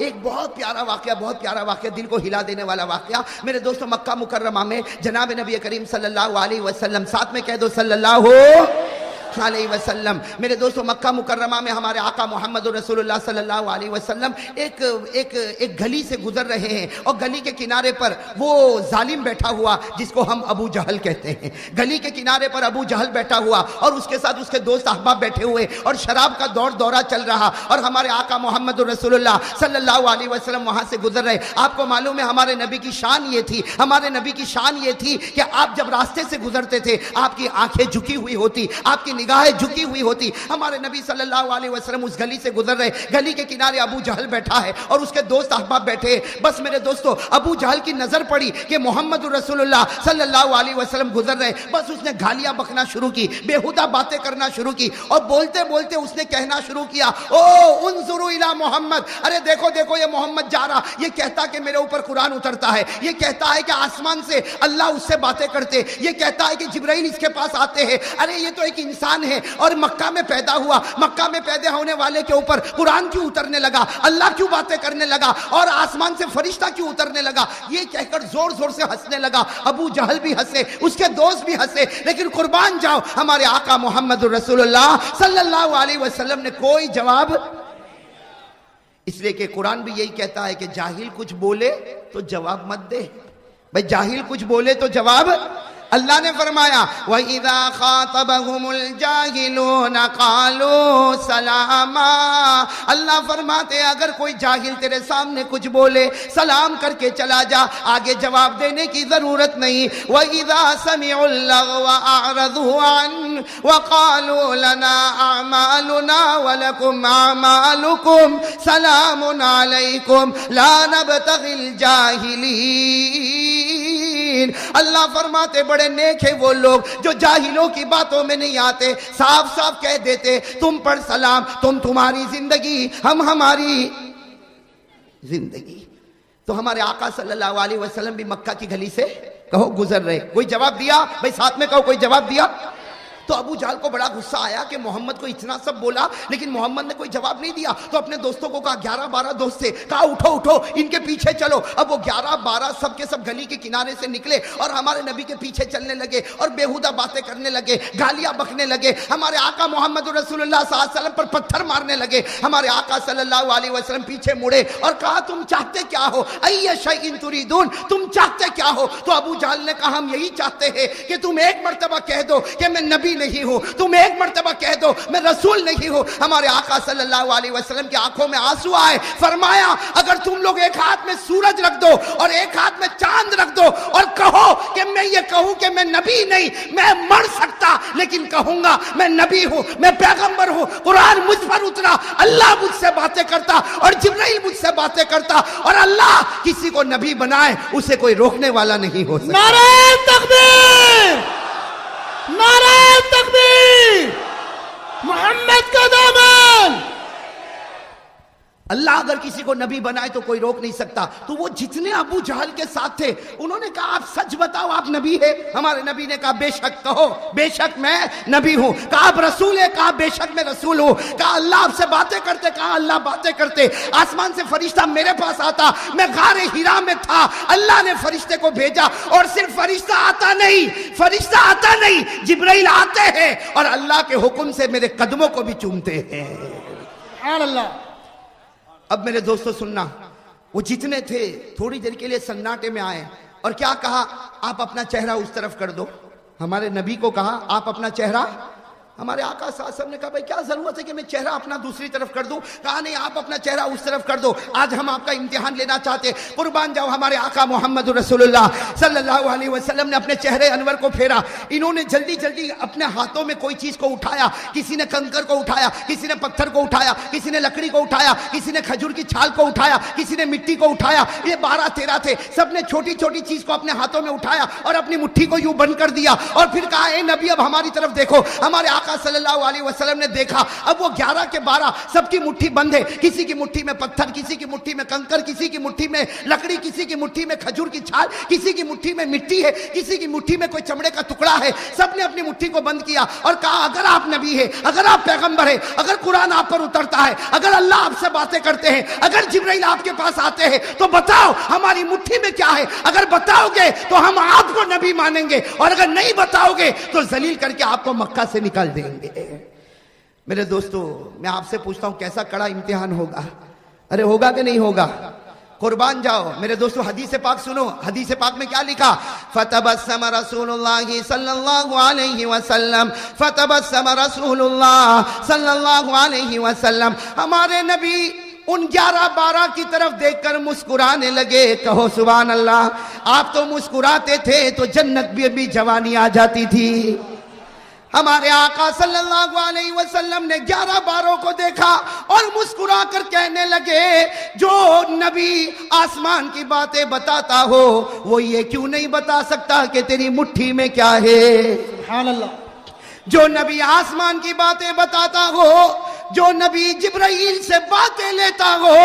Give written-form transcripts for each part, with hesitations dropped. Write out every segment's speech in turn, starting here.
ایک بہت پیارا واقعہ دل کو ہلا دینے والا واقعہ میرے دوستوں، مکہ مکرمہ میں جناب نبی کریم صلی اللہ علیہ وسلم، ساتھ میں کہہ دو صلی اللہ علیہ وسلم، میرے دوستوں مکہ مکرمہ میں ہمارے آقا محمد رسول اللہ صلی اللہ علیہ وسلم ایک گلی سے گزر رہے ہیں، اور گلی کے کنارے پر وہ ظالم بیٹھا ہوا جس کو ہم ابو جہل کہتے ہیں، گلی کے کنارے پر ابو جہل بیٹھا ہوا اور اس کے ساتھ اس کے دوست احباب بیٹھے ہوئے، اور شراب کا دورہ چل رہا، اور ہمارے آقا محمد رسول اللہ صلی اللہ علیہ وسلم وہاں سے گزر رہے۔ آپ کو معلوم ہے ہمارے نبی کی شان یہ تھی کہ آپ جب راستے سے گزرتے تھے آپ کی آنکھیں جھکی ہوئی ہوتی، آپ کی نگاہیں جھکی ہوئی ہوتی۔ ہمارے نبی صلی اللہ علیہ وسلم اس گلی سے گزر رہے، گلی کے کنارے ابو جہل بیٹھا ہے اور اس کے دوست احباب بیٹھے۔ بس میرے دوستو ابو جہل کی نظر پڑی کہ محمد رسول اللہ صلی اللہ علیہ وسلم گزر رہے، بس اس نے گالیاں بکنا شروع کی، بےہودہ باتیں کرنا شروع کی، اور بولتے بولتے اس نے کہنا شروع کیا، او انظروا الی محمد، ارے دیکھو دیکھو یہ محمد جا رہا، یہ کہتا کہ میرے اوپر قرآن اترتا ہے، یہ کہتا ہے کہ آسمان سے اللہ اس سے باتیں کرتے، یہ کہتا ہے کہ جبرائیل اس کے پاس آتے ہیں، ارے یہ تو ایک انسان ہے اور مکہ میں پیدا ہوا، مکہ میں پیدا ہونے والے کے اوپر قرآن کیوں اترنے لگا، اللہ کیوں باتیں کرنے لگا، اور آسمان سے فرشتہ کیوں اترنے لگا، یہ کہہ کر زور زور سے ہنسنے لگا۔ ابو جہل بھی ہنسے، اس کے دوست بھی ہنسے، لیکن قربان جاؤ ہمارے آقا محمد رسول اللہ صلی اللہ علیہ وسلم نے کوئی جواب، اس لیے کہ قرآن بھی یہی کہتا ہے کہ جاہل کچھ بولے تو جواب مت دے، بھئی جاہل کچھ بولے تو جواب۔ اللہ نے فرمایا وَإِذَا خَاطَبَهُمُ الْجَاهِلُونَ قَالُوا سَلَامًا، اللہ فرماتے ہیں اگر کوئی جاہل تیرے سامنے کچھ بولے سلام کر کے چلا جا، آگے جواب دینے کی ضرورت نہیں۔ وَإِذَا سَمِعُوا اللَّغْوَ أَعْرَضُوا عَنْهُ وَقَالُوا لَنَا أَعْمَالُنَا وَلَكُمْ أَعْمَالُكُمْ سَلَامٌ عَلَيْكُمْ لَا نَبْتَغِي الْجَاهِلِينَ۔ اللہ فرماتے بڑے نیک ہیں وہ لوگ جو جاہلوں کی باتوں میں نہیں آتے، صاف صاف کہہ دیتے تم پر سلام، تم تمہاری زندگی، ہم ہماری زندگی۔ تو ہمارے آقا صلی اللہ علیہ وسلم بھی مکہ کی گلی سے کہو گزر رہے، کوئی جواب دیا؟ بھئی ساتھ میں کہو کوئی جواب دیا؟ تو ابو جہل کو بڑا غصہ آیا کہ محمد کو اتنا سب بولا لیکن محمد نے کوئی جواب نہیں دیا، تو اپنے دوستوں کو کہا 11-12 دوست تھے، کہا اٹھو اٹھو ان کے پیچھے چلو۔ اب وہ 11-12 سب کے سب گلی کے کنارے سے نکلے اور ہمارے نبی کے پیچھے چلنے لگے اور بےہودہ باتیں کرنے لگے، گالیاں بکنے لگے، ہمارے آقا محمد رسول اللہ صلی اللہ علیہ وسلم پر پتھر مارنے لگے۔ ہمارے آقا صلی اللہ علیہ وسلم پیچھے مڑے اور کہا تم چاہتے کیا ہو، ای شیء تریدون، تم چاہتے کیا ہو؟ تو ابو جہل نے کہا ہم یہی چاہتے ہیں کہ تم ایک مرتبہ کہہ دو کہ میں نبی نہیں ہوں، تم ایک مرتبہ کہہ دو میں رسول نہیں ہوں۔ ہمارے آقا صلی اللہ علیہ وسلم کی آنکھوں میں آنسو آئے، فرمایا اگر تم لوگ ایک ہاتھ میں سورج رکھ دو اور ایک ہاتھ میں چاند رکھ دو اور کہو کہ میں یہ کہوں کہ میں نبی نہیں، میں مر سکتا لیکن کہوں گا میں نبی ہوں، میں پیغمبر ہوں، قرآن مجھ پر اترا، اللہ مجھ سے باتیں کرتا اور جبرائیل مجھ سے باتیں کرتا، اور اللہ کسی کو نبی بنائے اسے کوئی روکنے والا نہیں ہو سکتا۔ نعرہ تکبیر، نعرہ تکبیر، محمد کا دامن۔ اللہ اگر کسی کو نبی بنائے تو کوئی روک نہیں سکتا۔ تو وہ جتنے ابو جہل کے ساتھ تھے انہوں نے کہا آپ سچ بتاؤ آپ نبی ہے؟ ہمارے نبی نے کہا بے شک کہو، بے شک میں نبی ہوں۔ کہا آپ رسول ہے؟ کہا بے شک میں رسول ہوں۔ کہا اللہ آپ سے باتیں کرتے؟ کہا اللہ باتیں کرتے۔ آسمان سے فرشتہ میرے پاس آتا، میں غار ہرا میں تھا، اللہ نے فرشتے کو بھیجا، اور صرف فرشتہ آتا نہیں، جبرائیل آتے ہیں اور اللہ کے حکم سے میرے قدموں کو بھی چومتے ہیں۔ سبحان اللہ۔ اب میرے دوستو سننا، وہ جتنے تھے تھوڑی دیر کے لیے سناٹے میں آئے اور کیا کہا آپ اپنا چہرہ اس طرف کر دو۔ ہمارے نبی کو کہا آپ اپنا چہرہ، ہمارے آقا صلی اللہ علیہ وسلم نے کہا بھائی کیا ضرورت ہے کہ میں چہرہ اپنا دوسری طرف کر دوں؟ کہا نہیں آپ اپنا چہرہ اس طرف کر دو، آج ہم آپ کا امتحان لینا چاہتے ہیں۔ قربان جاؤ ہمارے آقا محمد رسول اللہ صلی اللہ علیہ وسلم نے اپنے چہرے انور کو پھیرا، انہوں نے جلدی جلدی اپنے ہاتھوں میں کوئی چیز کو اٹھایا، کسی نے کنکر کو اٹھایا، کسی نے پتھر کو اٹھایا، کسی نے لکڑی کو اٹھایا، کسی نے کھجور کی چھال کو اٹھایا، کسی نے مٹی کو اٹھایا، یہ 12-13 تھے، سب نے چھوٹی چھوٹی چیز کو اپنے ہاتھوں میں اٹھایا اور اپنی مٹھی کو یوں بند کر دیا اور پھر کہا اے نبی اب ہماری طرف دیکھو۔ ہمارے آقا صلی اللہ علیہ وسلم نے دیکھا اب وہ 11 کے 12 سب کی مٹھی بند ہے، کسی کی مٹھی میں پتھر، کسی کی مٹھی میں کنکر، کسی کی مٹھی میں لکڑی، کسی کی مٹھی میں کھجور کی چھال، کسی کی مٹھی میں مٹی ہے، کسی کی مٹھی میں کوئی چمڑے کا ٹکڑا ہے. سب نے اپنی مٹھی کو بند کیا اور کہا اگر آپ نبی ہے، اگر آپ پیغمبر ہے، اگر قرآن آپ پر اترتا ہے، اگر اللہ آپ سے باتیں کرتے ہیں، اگر جبرائیل آپ کے پاس آتے ہیں تو بتاؤ ہماری مٹھی میں کیا ہے. اگر بتاؤ گے تو ہم آپ کو نبی مانیں گے، اور اگر نہیں بتاؤ گے تو ذلیل کر کے آپ کو مکہ سے نکال دیں گے. میرے دوستو میں آپ سے پوچھتا ہوں کیسا کڑا امتحان ہوگا؟ ارے ہوگا کہ نہیں ہوگا؟ قربان جاؤ. میرے دوستو حدیث پاک سنو، حدیث پاک میں کیا لکھا؟ فتبسم رسول اللہ صلی اللہ علیہ وسلم، فتبسم رسول اللہ صلی اللہ علیہ وسلم. ہمارے نبی ان 11-12 کی طرف دیکھ کر مسکرانے لگے. کہو سبحان اللہ. آپ تو مسکراتے تھے تو جنت بھی ابھی جوانی آ جاتی تھی. ہمارے آقا صلی اللہ علیہ وسلم نے 11-12 کو دیکھا اور مسکرا کر کہنے لگے جو نبی آسمان کی باتیں بتاتا ہو وہ یہ کیوں نہیں بتا سکتا کہ تیری مٹھی میں کیا ہے؟ سبحان اللہ. جو نبی آسمان کی باتیں بتاتا ہو، جو نبی جبرائیل سے باتیں لیتا ہو،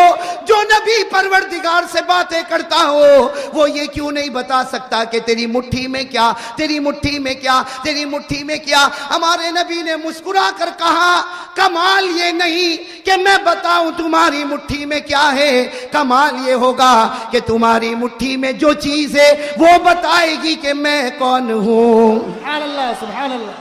جو نبی پروردگار سے باتیں کرتا ہو، وہ یہ کیوں نہیں بتا سکتا کہ تیری مٹھی میں کیا، تیری مٹھی میں کیا، تیری مٹھی میں کیا؟ ہمارے نبی نے مسکرا کر کہا کمال یہ نہیں کہ میں بتاؤں تمہاری مٹھی میں کیا ہے، کمال یہ ہوگا کہ تمہاری مٹھی میں جو چیز ہے وہ بتائے گی کہ میں کون ہوں. سبحان اللہ سبحان اللہ.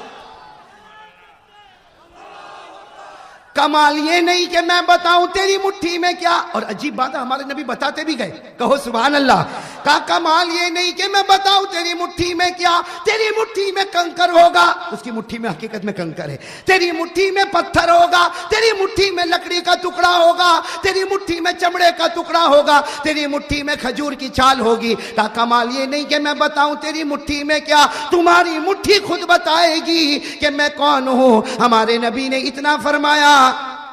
کمال یہ نہیں کہ میں بتاؤں تیری مٹھی میں کیا. اور عجیب بات ہے ہمارے نبی بتاتے بھی گئے. کہو سبحان اللہ. کہا کمال یہ نہیں کہ میں بتاؤں تیری مٹھی میں کیا، تیری مٹھی میں کنکر ہوگا، اس کی مٹھی میں حقیقت میں کنکر ہے. تیری مٹھی میں پتھر ہوگا، تیری مٹھی میں لکڑی کا ٹکڑا ہوگا، تیری مٹھی میں چمڑے کا ٹکڑا ہوگا، تیری مٹھی میں کھجور کی چھال ہوگی. کہا کمال یہ نہیں کہ میں بتاؤں تیری مٹھی میں کیا، تمہاری مٹھی خود بتائے گی کہ میں کون ہوں. ہمارے نبی نے اتنا فرمایا.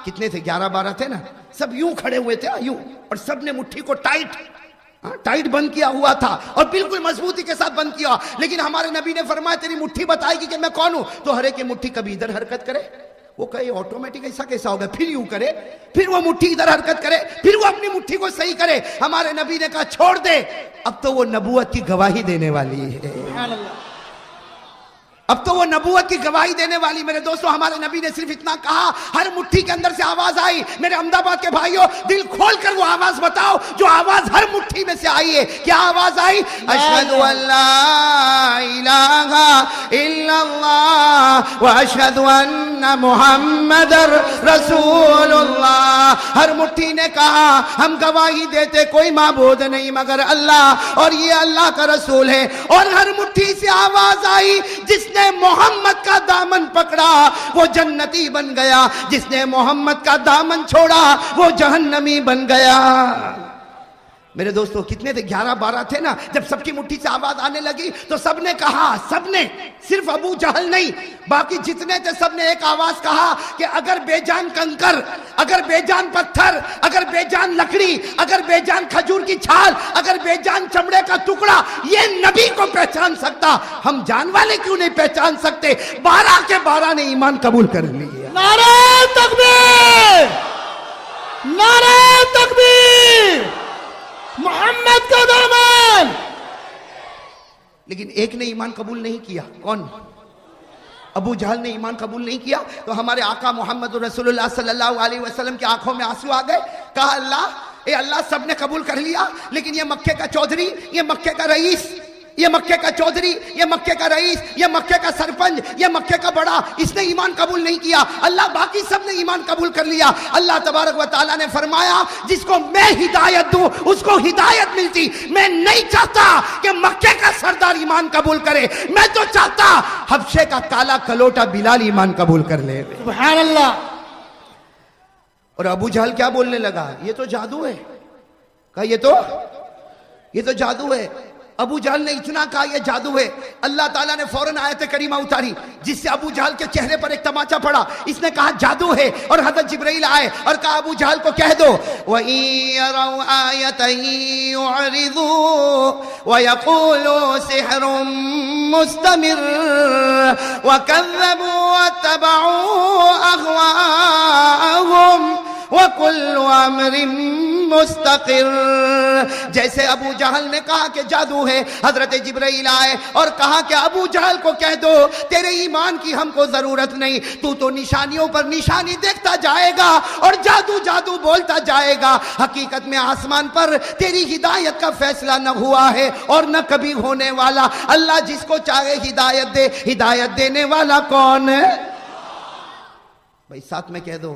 کتنے تھے؟ 11-12 تھے نا. سب یوں کھڑے ہوئے تھے یوں، اور سب نے مٹھی کو ٹائٹ بند کیا ہوا تھا اور بالکل مضبوطی کے ساتھ بند کیا. لیکن ہمارے نبی نے فرمایا تیری مٹھی بتائے گی کہ میں کون ہوں. تو ہر ایک کی مٹھی کبھی ادھر حرکت کرے، وہ کہے آٹومیٹک ایسا کیسا ہوگا، پھر یوں کرے، پھر وہ مٹھی ادھر حرکت کرے، پھر وہ اپنی مٹھی کو صحیح کرے. ہمارے نبی نے کہا چھوڑ دے، اب تو وہ نبوت کی گواہی دینے والی ہے. سبحان اللہ. اب تو وہ نبوت کی گواہی دینے والی. میرے دوستو ہمارے نبی نے صرف اتنا کہا، ہر مٹھی کے اندر سے آواز آئی. میرے احمد آباد کے بھائیوں دل کھول کر وہ آواز بتاؤ جو آواز ہر مٹھی میں سے آئی ہے. کیا آواز آئی؟ اشہد ان لا الہ الا اللہ واشہد ان محمد رسول اللہ. ہر مٹھی نے کہا ہم گواہی دیتے کوئی معبود نہیں مگر اللہ، اور یہ اللہ کا رسول ہے. اور ہر مٹھی سے آواز آئی جس نے محمد کا دامن پکڑا وہ جنتی بن گیا، جس نے محمد کا دامن چھوڑا وہ جہنمی بن گیا. میرے دوستو کتنے تھے؟ 11-12 تھے نا. جب سب کی مٹھی سے آواز آنے لگی تو سب نے کہا، سب نے، صرف ابو جہل نہیں، باقی جتنے تھے سب نے ایک آواز کہا کہ اگر بے جان کنکر، اگر بے جان پتھر، اگر بے جان لکڑی، اگر بے جان کھجور کی چھال، اگر بے جان چمڑے کا ٹکڑا یہ نبی کو پہچان سکتا، ہم جان والے کیوں نہیں پہچان سکتے؟ 12 کے 12 نے ایمان قبول کر لیا. نعرہ تکبیر، نعرہ تکبیر، محمد کا دامن. لیکن ایک نے ایمان قبول نہیں کیا. کون؟ ابو جہل نے ایمان قبول نہیں کیا. تو ہمارے آقا محمد رسول اللہ صلی اللہ علیہ وسلم کی آنکھوں میں آنسو آ گئے. کہا اللہ، اے اللہ سب نے قبول کر لیا لیکن یہ مکے کا چودھری، یہ مکے کا رئیس، یہ مکے کا چودھری، یہ مکے کا رئیس، یہ مکے کا سرپنچ، یہ مکے کا بڑا، اس نے ایمان قبول نہیں کیا. اللہ باقی سب نے ایمان قبول کر لیا. اللہ تبارک و تعالیٰ نے فرمایا جس کو میں ہدایت دوں اس کو ہدایت ملتی. میں نہیں چاہتا کہ مکے کا سردار ایمان قبول کرے، میں تو چاہتا حبشے کا کالا کلوٹا بلال ایمان قبول کر لے. سبحان اللہ. اور ابو جہل کیا بولنے لگا؟ یہ تو جادو ہے. کہا یہ تو جادو ہے. ابو جہل نے اتنا کہا یہ جادو ہے، اللہ تعالیٰ نے فوراً آیت کریمہ اتاری جس سے ابو جہل کے چہرے پر ایک تماچا پڑا. اس نے کہا جادو ہے، اور حضرت جبرائیل آئے اور کہا ابو جہل کو کہہ دو وَإِن يَرَوْا آيَةً يُعْرِضُوا وَيَقُولُوا سِحْرٌ مُسْتَمِرٌ وَكَذَّبُوا وَاتَّبَعُوا أَهْوَاءَهُمْ وَكُلُّ أَمْرٍ مستقر. جیسے ابو جہل نے کہا کہ جادو ہے، حضرت جبرائیل آئے اور کہا کہ ابو جہل کو کہہ دو تیرے ایمان کی ہم کو ضرورت نہیں، تو نشانیوں پر نشانی دیکھتا جائے گا اور جادو جادو بولتا جائے گا. حقیقت میں آسمان پر تیری ہدایت کا فیصلہ نہ ہوا ہے اور نہ کبھی ہونے والا. اللہ جس کو چاہے ہدایت دے، ہدایت دینے والا کون ہے؟ بھائی ساتھ میں کہہ دو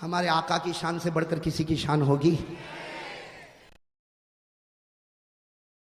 ہمارے آقا کی شان سے بڑھ کر کسی کی شان ہوگی؟